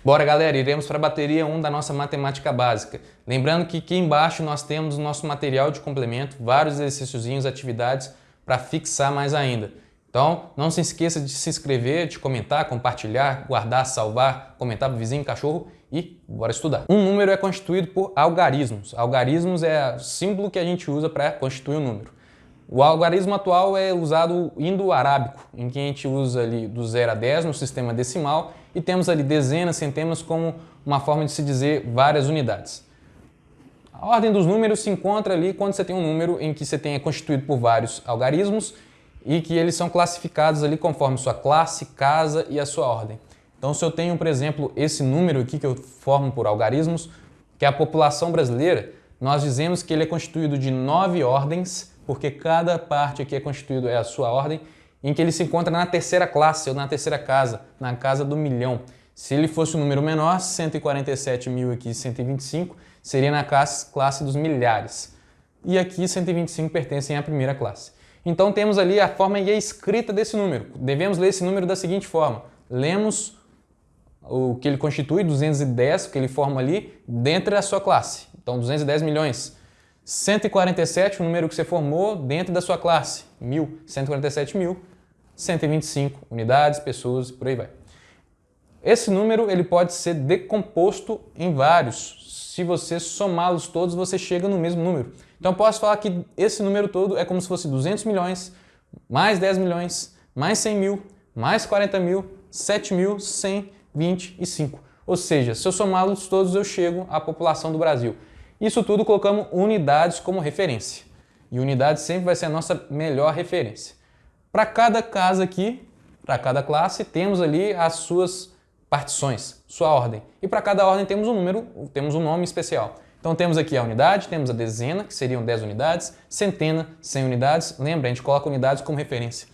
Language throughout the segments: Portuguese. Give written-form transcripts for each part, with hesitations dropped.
Bora, galera, iremos para a bateria 1 da nossa matemática básica. Lembrando que aqui embaixo nós temos o nosso material de complemento, vários exercíciozinhos, atividades para fixar mais ainda. Então, não se esqueça de se inscrever, de comentar, compartilhar, guardar, salvar, comentar para o vizinho, cachorro e bora estudar. Um número é constituído por algarismos. Algarismos é o símbolo que a gente usa para constituir um número. O algarismo atual é usado indo-arábico, em que a gente usa ali do 0 a 10 no sistema decimal e temos ali dezenas, centenas como uma forma de se dizer várias unidades. A ordem dos números se encontra ali quando você tem um número em que você tenha constituído por vários algarismos e que eles são classificados ali conforme sua classe, casa e a sua ordem. Então, se eu tenho, por exemplo, esse número aqui que eu formo por algarismos, que é a população brasileira, nós dizemos que ele é constituído de 9 ordens, porque cada parte aqui é constituído é a sua ordem, em que ele se encontra na terceira classe ou na terceira casa, na casa do milhão. Se ele fosse um número menor, 147.000 aqui, 125, seria na classe dos milhares. E aqui 125 pertencem à primeira classe. Então temos ali a forma e a escrita desse número. Devemos ler esse número da seguinte forma. Lemos o que ele constitui, 210, que ele forma ali, dentro da sua classe. Então 210 milhões. 147, o número que você formou dentro da sua classe, 1.000, 147.000, 125 unidades, pessoas, por aí vai. Esse número ele pode ser decomposto em vários. Se você somá-los todos, você chega no mesmo número. Então eu posso falar que esse número todo é como se fosse 200 milhões, mais 10 milhões, mais 100 mil, mais 40 mil, 7.125. Ou seja, se eu somá-los todos, eu chego à população do Brasil. Isso tudo colocamos unidades como referência. E unidade sempre vai ser a nossa melhor referência. Para cada casa aqui, para cada classe, temos ali as suas partições, sua ordem. E para cada ordem temos um número, temos um nome especial. Então temos aqui a unidade, temos a dezena, que seriam 10 unidades, centena, 100 unidades. Lembra, a gente coloca unidades como referência.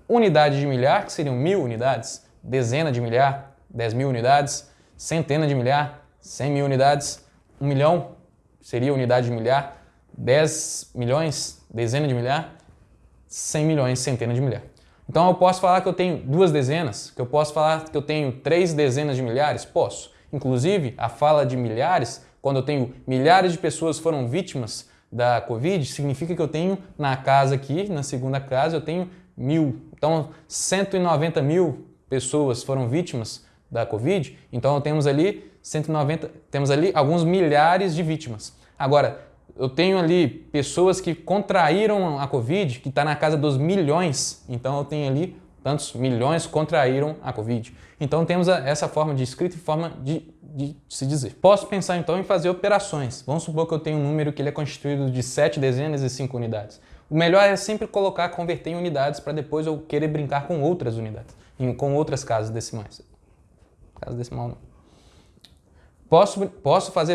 Unidade de milhar, que seriam 1.000 unidades, dezena de milhar, 10.000 unidades, centena de milhar, 100.000 unidades, 1 milhão, seria unidade de milhar, 10 milhões, dezena de milhar, 100 milhões, centena de milhar. Então eu posso falar que eu tenho 2 dezenas, que eu posso falar que eu tenho 3 dezenas de milhares? Posso. Inclusive, a fala de milhares, quando eu tenho milhares de pessoas foram vítimas da Covid, significa que eu tenho na casa aqui, na segunda casa, eu tenho 1.000. Então, 190.000 pessoas foram vítimas da Covid, então temos ali 190, temos ali alguns milhares de vítimas. Agora, eu tenho ali pessoas que contraíram a Covid, que está na casa dos milhões, então eu tenho ali tantos milhões contraíram a Covid. Então temos essa forma de escrita e forma de se dizer. Posso pensar então em fazer operações. Vamos supor que eu tenho um número que ele é constituído de 7 dezenas e 5 unidades. O melhor é sempre converter em unidades para depois eu querer brincar com outras unidades, com outras casas decimais. Casa decimal não. Posso fazer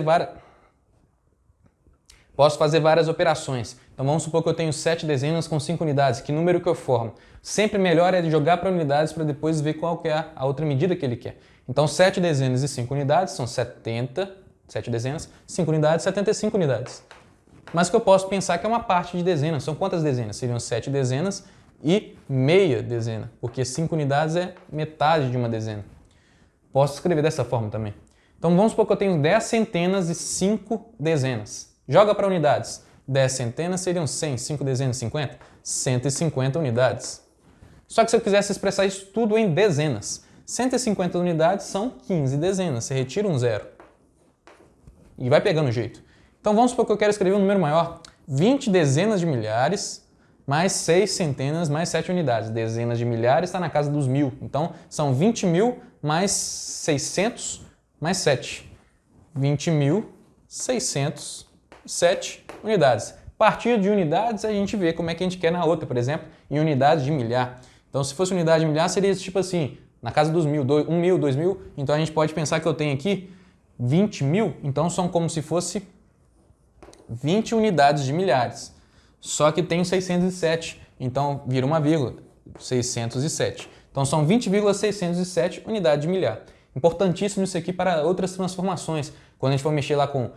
várias operações. Então vamos supor que eu tenho 7 dezenas com 5 unidades. Que número que eu formo? Sempre melhor é jogar para unidades para depois ver qual que é a outra medida que ele quer. Então 7 dezenas e 5 unidades são 70, 7 dezenas, 5 unidades, 75 unidades. Mas que eu posso pensar que é uma parte de dezena. São quantas dezenas? Seriam 7 dezenas e meia dezena, porque 5 unidades é metade de uma dezena. Posso escrever dessa forma também. Então vamos supor que eu tenho 10 centenas e 5 dezenas. Joga para unidades. 10 centenas seriam 100, 5 dezenas, 50, 150 unidades. Só que se eu quisesse expressar isso tudo em dezenas, 150 unidades são 15 dezenas. Você retira um zero e vai pegando o jeito. Então vamos supor que eu quero escrever um número maior. 20 dezenas de milhares mais 6 centenas mais 7 unidades. Dezenas de milhares está na casa dos 1.000. Então são 20.000 mais 600 mais 7. 20.607 unidades. A partir de unidades, a gente vê como é que a gente quer na outra, por exemplo, em unidades de milhar. Então, se fosse unidade de milhar, seria tipo assim, na casa dos 1.000, 1.000, 2.000. Então, a gente pode pensar que eu tenho aqui 20.000. Então, são como se fosse 20 unidades de milhares. Só que tem 607. Então, vira uma vírgula. 607. Então, são 20,607 unidades de milhar. Importantíssimo isso aqui para outras transformações. Quando a gente for mexer lá com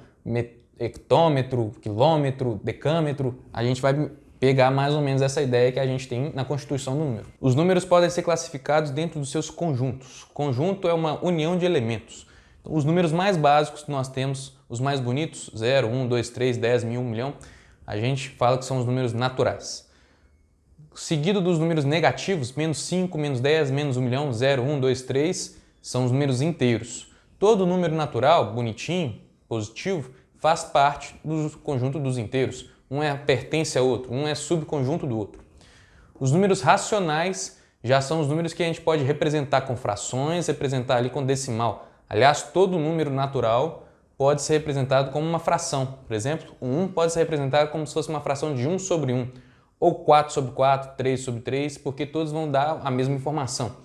hectômetro, quilômetro, decâmetro, a gente vai pegar mais ou menos essa ideia que a gente tem na constituição do número. Os números podem ser classificados dentro dos seus conjuntos. Conjunto é uma união de elementos. Os números mais básicos que nós temos, os mais bonitos, 0, 1, 2, 3, 10, 1000, 1 milhão, a gente fala que são os números naturais. Seguido dos números negativos, menos 5, menos 10, menos 1 milhão, 0, 1, 2, 3, são os números inteiros. Todo número natural, bonitinho, positivo, faz parte do conjunto dos inteiros. Um pertence a outro, um é subconjunto do outro. Os números racionais já são os números que a gente pode representar com frações, representar ali com decimal. Aliás, todo número natural pode ser representado como uma fração. Por exemplo, o 1 pode ser representado como se fosse uma fração de 1 sobre 1, ou 4 sobre 4, 3 sobre 3, porque todos vão dar a mesma informação.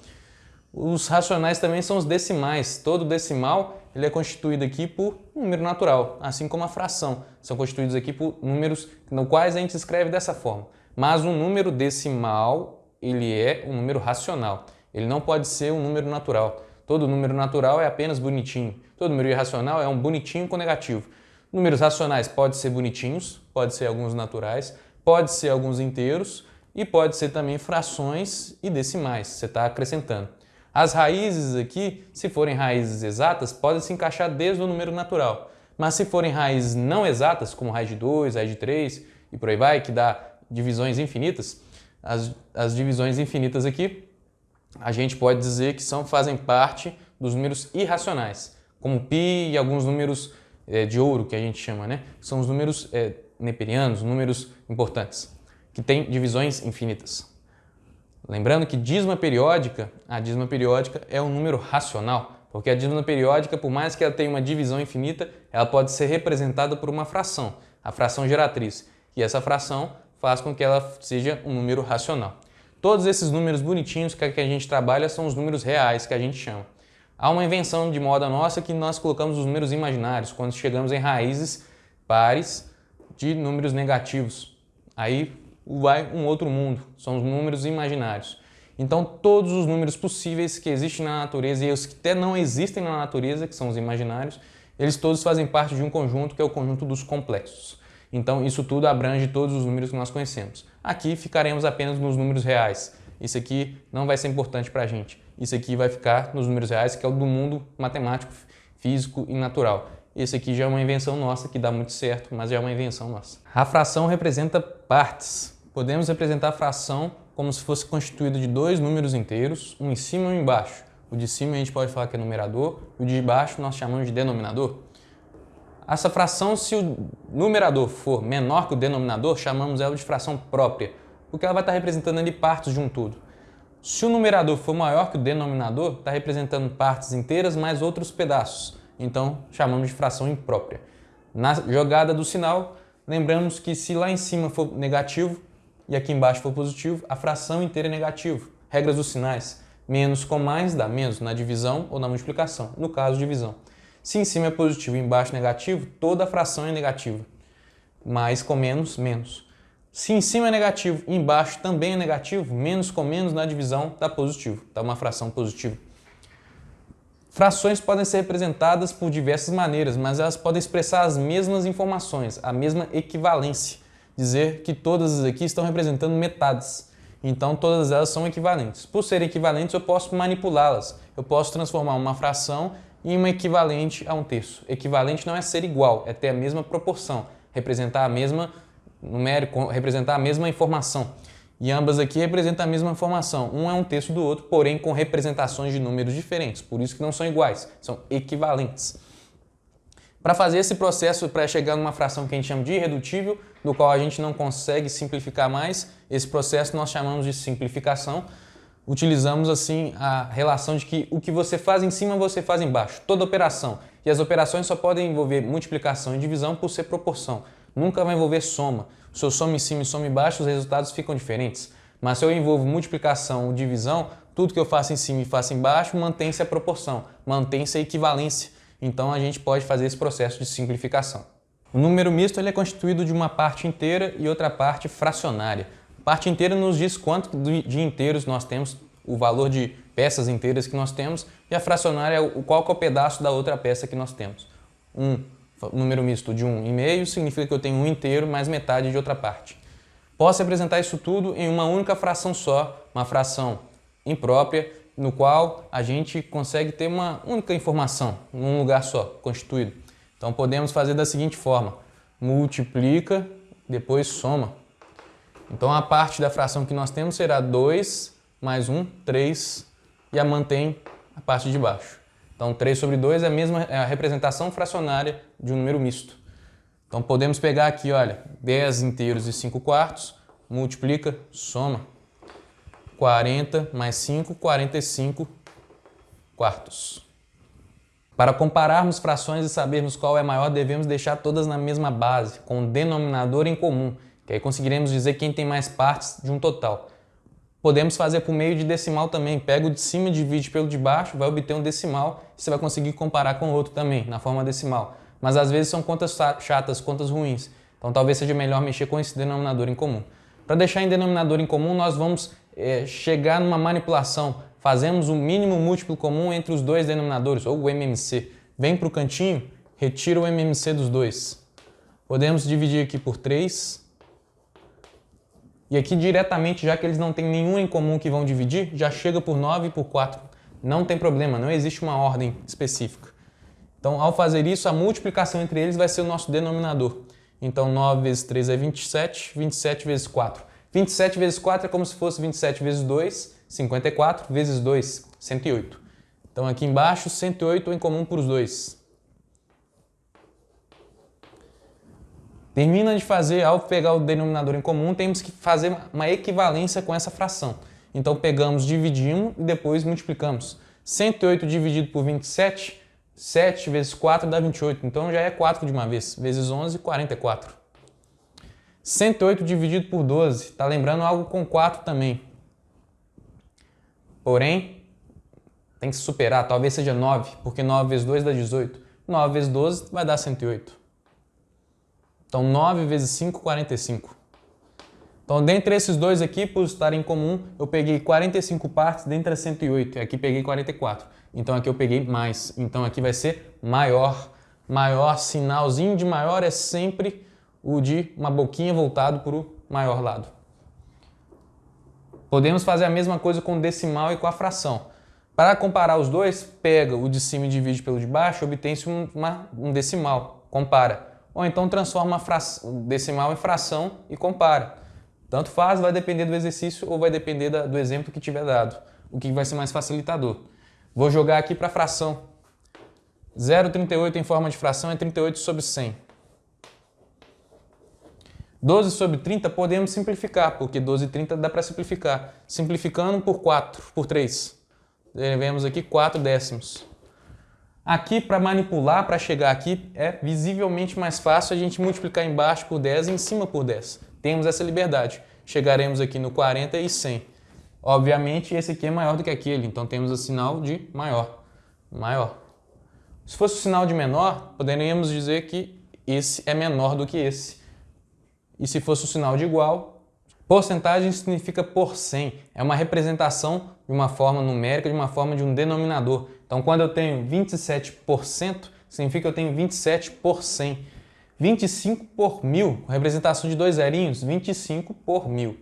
Os racionais também são os decimais. Todo decimal ele é constituído aqui por número natural, assim como a fração. São constituídos aqui por números no quais a gente escreve dessa forma. Mas um número decimal, ele é um número racional. Ele não pode ser um número natural. Todo número natural é apenas bonitinho. Todo número irracional é um bonitinho com negativo. Números racionais podem ser bonitinhos, pode ser alguns naturais, pode ser alguns inteiros e pode ser também frações e decimais. Você está acrescentando. As raízes aqui, se forem raízes exatas, podem se encaixar desde o número natural. Mas se forem raízes não exatas, como raiz de 2, raiz de 3 e por aí vai, que dá divisões infinitas, as divisões infinitas aqui, a gente pode dizer que fazem parte dos números irracionais, como π e alguns números de ouro, que a gente chama, né? São os números neperianos, números importantes, que têm divisões infinitas. Lembrando que a dízima periódica é um número racional, porque a dízima periódica, por mais que ela tenha uma divisão infinita, ela pode ser representada por uma fração, a fração geratriz, e essa fração faz com que ela seja um número racional. Todos esses números bonitinhos que a gente trabalha são os números reais, que a gente chama. Há uma invenção de moda nossa que nós colocamos os números imaginários, quando chegamos em raízes pares de números negativos. Aí vai um outro mundo, são os números imaginários. Então todos os números possíveis que existem na natureza e os que até não existem na natureza, que são os imaginários, eles todos fazem parte de um conjunto que é o conjunto dos complexos. Então isso tudo abrange todos os números que nós conhecemos. Aqui ficaremos apenas nos números reais. Isso aqui não vai ser importante para a gente. Isso aqui vai ficar nos números reais, que é o do mundo matemático, físico e natural. Esse aqui já é uma invenção nossa, que dá muito certo, mas já é uma invenção nossa. A fração representa partes. Podemos representar a fração como se fosse constituído de dois números inteiros, um em cima e um embaixo. O de cima a gente pode falar que é numerador, e o de baixo nós chamamos de denominador. Essa fração, se o numerador for menor que o denominador, chamamos ela de fração própria, porque ela vai estar representando ali partes de um todo. Se o numerador for maior que o denominador, está representando partes inteiras mais outros pedaços, então chamamos de fração imprópria. Na jogada do sinal, lembramos que se lá em cima for negativo e aqui embaixo for positivo, a fração inteira é negativo. Regras dos sinais. Menos com mais dá menos na divisão ou na multiplicação, no caso divisão. Se em cima é positivo e embaixo negativo, toda a fração é negativa. Mais com menos, menos. Se em cima é negativo e embaixo também é negativo, menos com menos na divisão dá positivo, dá uma fração positiva. Frações podem ser representadas por diversas maneiras, mas elas podem expressar as mesmas informações, a mesma equivalência. Dizer que todas aqui estão representando metades. Então todas elas são equivalentes. Por serem equivalentes, eu posso manipulá-las. Eu posso transformar uma fração em uma equivalente a um terço. Equivalente não é ser igual, é ter a mesma proporção, representar a mesma numérico, representar a mesma informação. E ambas aqui representam a mesma informação. Um é um terço do outro, porém com representações de números diferentes. Por isso que não são iguais, são equivalentes. Para fazer esse processo, para chegar numa fração que a gente chama de irredutível, do qual a gente não consegue simplificar mais, esse processo nós chamamos de simplificação. Utilizamos assim a relação de que o que você faz em cima, você faz embaixo. Toda operação. E as operações só podem envolver multiplicação e divisão por ser proporção. Nunca vai envolver soma. Se eu somo em cima e somo embaixo, os resultados ficam diferentes. Mas se eu envolvo multiplicação ou divisão, tudo que eu faço em cima e faço embaixo, mantém-se a proporção, mantém-se a equivalência. Então a gente pode fazer esse processo de simplificação. O número misto ele é constituído de uma parte inteira e outra parte fracionária. A parte inteira nos diz quanto de inteiros nós temos, o valor de peças inteiras que nós temos, e a fracionária é qual que é o pedaço da outra peça que nós temos. Um número misto de 1,5 significa que eu tenho um inteiro mais metade de outra parte. Posso representar isso tudo em uma única fração só, uma fração imprópria, no qual a gente consegue ter uma única informação num lugar só, constituído. Então podemos fazer da seguinte forma: multiplica, depois soma. Então a parte da fração que nós temos será 2 mais 1, 3, e a mantém a parte de baixo. Então 3 sobre 2 é a representação fracionária de um número misto. Então podemos pegar aqui, olha, 10 inteiros e 5 quartos, multiplica, soma. 40 mais 5, 45 quartos. Para compararmos frações e sabermos qual é maior, devemos deixar todas na mesma base, com um denominador em comum, que aí conseguiremos dizer quem tem mais partes de um total. Podemos fazer por meio de decimal também. Pega o de cima, divide pelo de baixo, vai obter um decimal e você vai conseguir comparar com o outro também, na forma decimal. Mas às vezes são contas chatas, contas ruins. Então talvez seja melhor mexer com esse denominador em comum. Para deixar em denominador em comum, nós vamos chegar numa manipulação. Fazemos o mínimo múltiplo comum entre os dois denominadores, ou o MMC. Vem para o cantinho, retira o MMC dos dois. Podemos dividir aqui por 3. E aqui diretamente, já que eles não têm nenhum em comum que vão dividir, já chega por 9 e por 4. Não tem problema, não existe uma ordem específica. Então, ao fazer isso, a multiplicação entre eles vai ser o nosso denominador. Então, 9 vezes 3 é 27, 27 vezes 4. 27 vezes 4 é como se fosse 27 vezes 2, 54, vezes 2, 108. Então, aqui embaixo, 108 em comum para os dois. Termina de fazer, ao pegar o denominador em comum, temos que fazer uma equivalência com essa fração. Então, pegamos, dividimos e depois multiplicamos. 108 dividido por 27, 7 vezes 4 dá 28. Então, já é 4 de uma vez. Vezes 11, 44. 108 dividido por 12. Está lembrando algo com 4 também. Porém, tem que superar. Talvez seja 9, porque 9 vezes 2 dá 18. 9 vezes 12 vai dar 108. Então, 9 vezes 5, 45. Então, dentre esses dois aqui, por estarem em comum, eu peguei 45 partes dentre as 108. E aqui peguei 44. Então, aqui eu peguei mais. Então, aqui vai ser maior. Maior, sinalzinho de maior é sempre o de uma boquinha voltado para o maior lado. Podemos fazer a mesma coisa com o decimal e com a fração. Para comparar os dois, pega o de cima e divide pelo de baixo, obtém-se um decimal. Compara. Ou então transforma o decimal em fração e compara. Tanto faz, vai depender do exercício ou vai depender do exemplo que tiver dado. O que vai ser mais facilitador. Vou jogar aqui para a fração. 0,38 em forma de fração é 38 sobre 100. 12 sobre 30 podemos simplificar, porque 12 e 30 dá para simplificar. Simplificando por 3. Vemos aqui 4 décimos. Aqui, para manipular, para chegar aqui, é visivelmente mais fácil a gente multiplicar embaixo por 10 e em cima por 10. Temos essa liberdade. Chegaremos aqui no 40 e 100. Obviamente, esse aqui é maior do que aquele, então temos o sinal de maior. Maior. Se fosse o sinal de menor, poderíamos dizer que esse é menor do que esse. E se fosse o sinal de igual, porcentagem significa por 100. É uma representação de uma forma numérica, de uma forma de um denominador. Então, quando eu tenho 27%, significa que eu tenho 27 por 100. 25 por 1000, representação de dois zerinhos, 25 por 1000.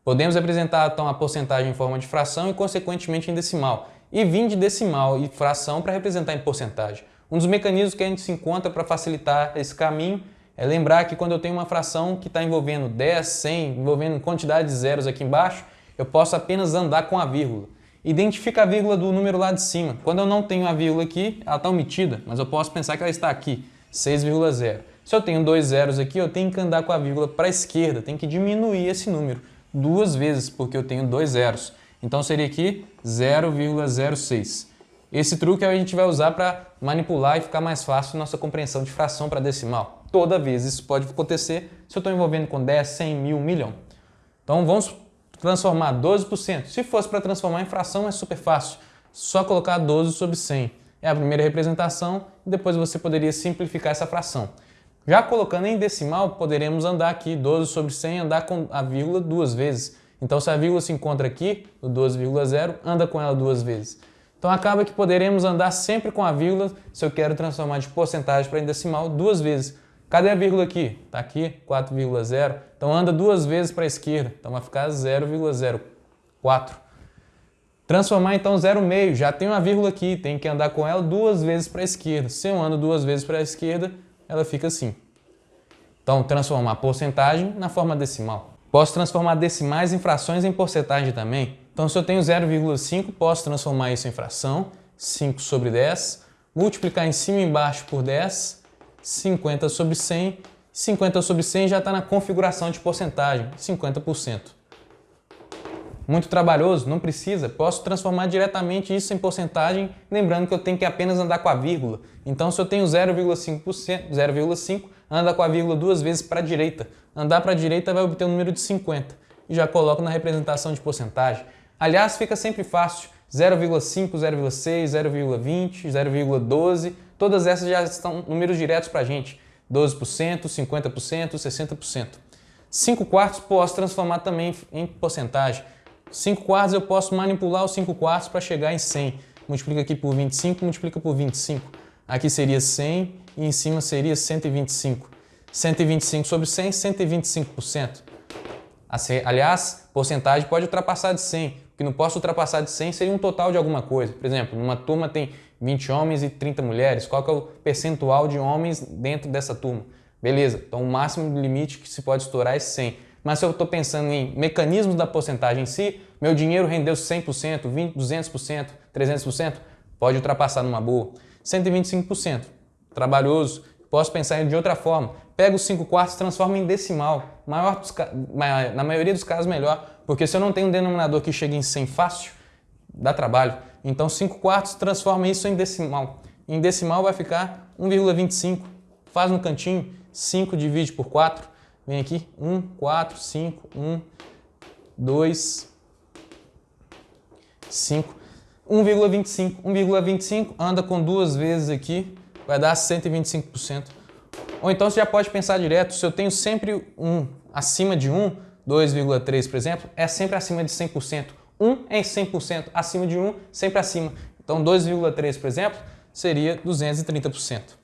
Podemos representar, então, a porcentagem em forma de fração e, consequentemente, em decimal. E vim de decimal e fração para representar em porcentagem. Um dos mecanismos que a gente se encontra para facilitar esse caminho é lembrar que quando eu tenho uma fração que está envolvendo 10, 100, envolvendo quantidade de zeros aqui embaixo, eu posso apenas andar com a vírgula. Identifica a vírgula do número lá de cima. Quando eu não tenho a vírgula aqui, ela está omitida, mas eu posso pensar que ela está aqui, 6,0. Se eu tenho dois zeros aqui, eu tenho que andar com a vírgula para a esquerda, tenho que diminuir esse número duas vezes, porque eu tenho dois zeros. Então seria aqui 0,06. Esse truque a gente vai usar para manipular e ficar mais fácil nossa compreensão de fração para decimal. Toda vez isso pode acontecer se eu estou envolvendo com 10, 100, 1000, 1.000.000. Então vamos transformar 12%. Se fosse para transformar em fração é super fácil. Só colocar 12 sobre 100. É a primeira representação e depois você poderia simplificar essa fração. Já colocando em decimal, poderemos andar aqui 12 sobre 100, andar com a vírgula duas vezes. Então se a vírgula se encontra aqui, no 12,0, anda com ela duas vezes. Então acaba que poderemos andar sempre com a vírgula, se eu quero transformar de porcentagem para em decimal, duas vezes. Cadê a vírgula aqui? Está aqui, 4,0. Então anda duas vezes para a esquerda, então vai ficar 0,04. Transformar então 0,5, já tem uma vírgula aqui, tem que andar com ela 2 vezes para a esquerda. Se eu ando 2 vezes para a esquerda, ela fica assim. Então, transformar porcentagem na forma decimal. Posso transformar decimais em frações em porcentagem também. Então, se eu tenho 0,5, posso transformar isso em fração, 5 sobre 10, multiplicar em cima e embaixo por 10, 50 sobre 100, 50 sobre 100 já está na configuração de porcentagem, 50%. Muito trabalhoso? Não precisa. Posso transformar diretamente isso em porcentagem, lembrando que eu tenho que apenas andar com a vírgula. Então, se eu tenho 0,5%, 0,5, anda com a vírgula 2 vezes para a direita. Andar para a direita vai obter um número de 50. E já coloco na representação de porcentagem. Aliás, fica sempre fácil. 0,5, 0,6, 0,20, 0,12, todas essas já estão números diretos para a gente. 12%, 50%, 60%. 5 quartos posso transformar também em porcentagem. 5 quartos eu posso manipular os 5 quartos para chegar em 100. Multiplica aqui por 25, multiplica por 25. Aqui seria 100 e em cima seria 125. 125 sobre 100, 125%. Aliás, porcentagem pode ultrapassar de 100. O que não posso ultrapassar de 100 seria um total de alguma coisa. Por exemplo, numa turma tem 20 homens e 30 mulheres. Qual que é o percentual de homens dentro dessa turma? Beleza, então o máximo do limite que se pode estourar é 100. Mas se eu estou pensando em mecanismos da porcentagem em si, meu dinheiro rendeu 100%, 20%, 200%, 300%, pode ultrapassar numa boa. 125%, trabalhoso. Posso pensar de outra forma. Pego os 5 quartos e transformo em decimal. Na maioria dos casos melhor, porque se eu não tenho um denominador que chegue em 100 fácil, dá trabalho. Então 5 quartos transforma isso em decimal. Em decimal vai ficar 1,25. Faz no cantinho, 5 divide por 4. Vem aqui, 1, 4, 5, 1, 2, 5, 1,25. 1,25 anda com 2 vezes aqui, vai dar 125%. Ou então você já pode pensar direto, se eu tenho sempre 1 acima de 1, 2,3 por exemplo, é sempre acima de 100%. 1 é 100%, acima de 1, sempre acima. Então 2,3 por exemplo, seria 230%.